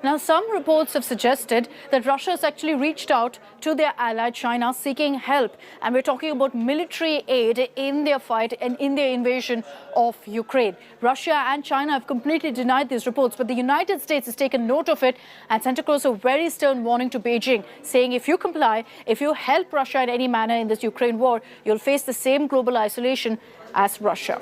Now, some reports have suggested that Russia has actually reached out to their ally China seeking help. And we're talking about military aid in their fight and in their invasion of Ukraine. Russia and China have completely denied these reports, but the United States has taken note of it and sent across a very stern warning to Beijing, saying if you comply, if you help Russia in any manner in this Ukraine war, you'll face the same global isolation as Russia.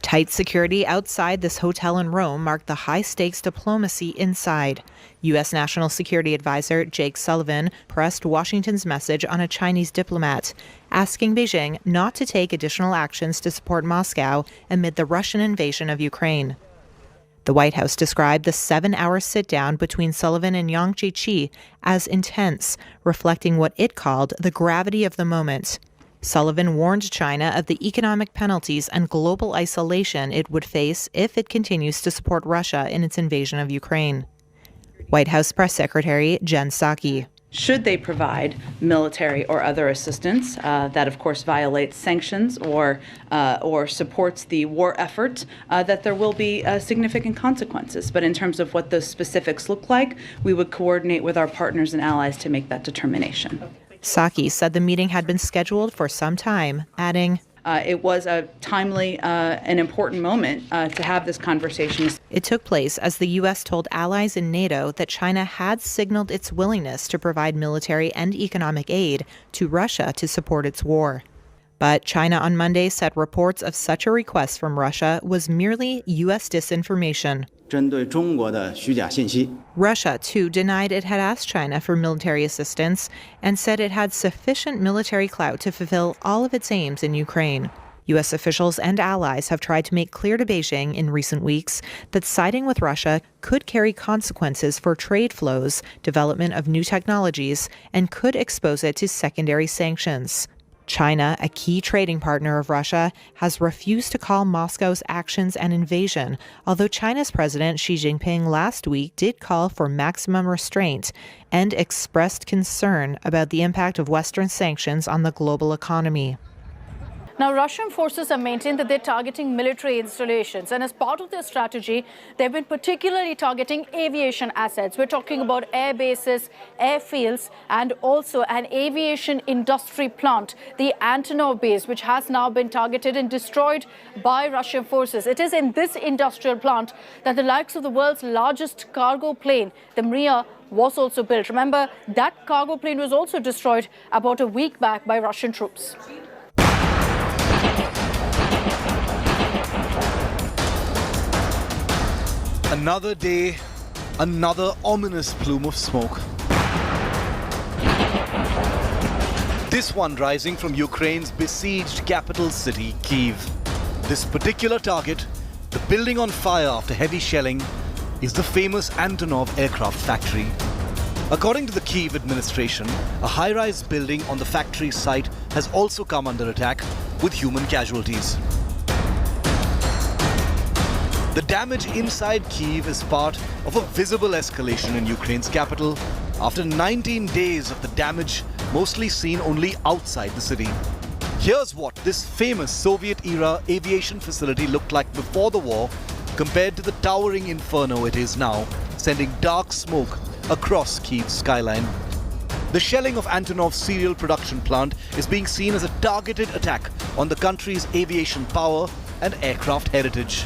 Tight security outside this hotel in Rome marked the high-stakes diplomacy inside. U.S. National Security Advisor Jake Sullivan pressed Washington's message on a Chinese diplomat, asking Beijing not to take additional actions to support Moscow amid the Russian invasion of Ukraine. The White House described the 7-hour sit-down between Sullivan and Yang Jiechi as intense, reflecting what it called the gravity of the moment. Sullivan warned China of the economic penalties and global isolation it would face if it continues to support Russia in its invasion of Ukraine. White House Press Secretary Jen Psaki. Should they provide military or other assistance that, of course, violates sanctions or supports the war effort, that there will be significant consequences. But in terms of what those specifics look like, we would coordinate with our partners and allies to make that determination. Psaki said the meeting had been scheduled for some time, adding, it was a timely and important moment to have this conversation. It took place as the U.S. told allies in NATO that China had signaled its willingness to provide military and economic aid to Russia to support its war. But China on Monday said reports of such a request from Russia was merely U.S. disinformation. Russia, too, denied it had asked China for military assistance and said it had sufficient military clout to fulfill all of its aims in Ukraine. U.S. officials and allies have tried to make clear to Beijing in recent weeks that siding with Russia could carry consequences for trade flows, development of new technologies, and could expose it to secondary sanctions. China, a key trading partner of Russia, has refused to call Moscow's actions an invasion, although China's President Xi Jinping last week did call for maximum restraint and expressed concern about the impact of Western sanctions on the global economy. Now, Russian forces have maintained that they're targeting military installations. And as part of their strategy, they've been particularly targeting aviation assets. We're talking about air bases, airfields, and also an aviation industry plant, the Antonov base, which has now been targeted and destroyed by Russian forces. It is in this industrial plant that the likes of the world's largest cargo plane, the Mriya, was also built. Remember, that cargo plane was also destroyed about a week back by Russian troops. Another day, another ominous plume of smoke. This one rising from Ukraine's besieged capital city, Kyiv. This particular target, the building on fire after heavy shelling, is the famous Antonov aircraft factory. According to the Kyiv administration, a high-rise building on the factory site has also come under attack with human casualties. The damage inside Kyiv is part of a visible escalation in Ukraine's capital after 19 days of the damage mostly seen only outside the city. Here's what this famous Soviet-era aviation facility looked like before the war compared to the towering inferno it is now, sending dark smoke across Kyiv's skyline. The shelling of Antonov's serial production plant is being seen as a targeted attack on the country's aviation power and aircraft heritage.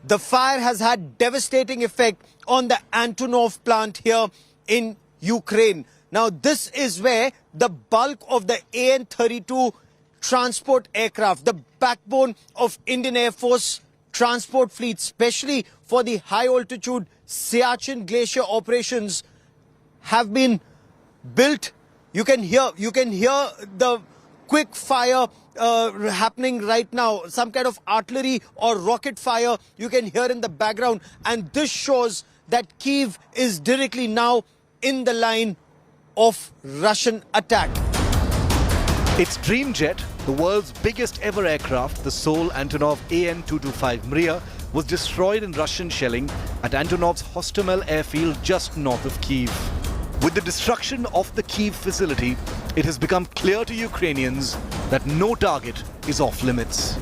The fire has had devastating effect on the Antonov plant here in Ukraine. Now, this is where the bulk of the AN-32 transport aircraft, the backbone of Indian Air Force transport fleet, especially for the high-altitude Siachen Glacier operations, have been built. You can hear the quick fire happening right now, some kind of artillery or rocket fire you can hear in the background, and this shows that Kyiv is directly now in the line of Russian attack. Its Dreamjet, the world's biggest ever aircraft, the Seoul Antonov AN-225 Mriya, was destroyed in Russian shelling at Antonov's Hostomel airfield just north of Kyiv. With the destruction of the Kyiv facility, it has become clear to Ukrainians that no target is off limits.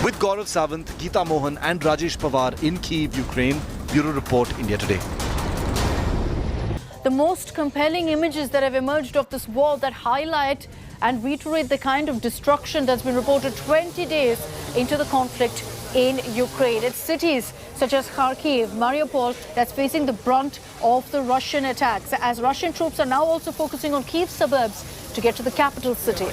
With With Gaurav Sawant, Geeta Mohan and Rajesh Pawar in Kyiv, Ukraine. Bureau Report, India Today. The most compelling images that have emerged of this war that highlight and reiterate the kind of destruction that's been reported 20 days into the conflict in Ukraine. It's cities such as Kharkiv, Mariupol that's facing the brunt of the Russian attacks, as Russian troops are now also focusing on Kyiv suburbs to get to the capital city.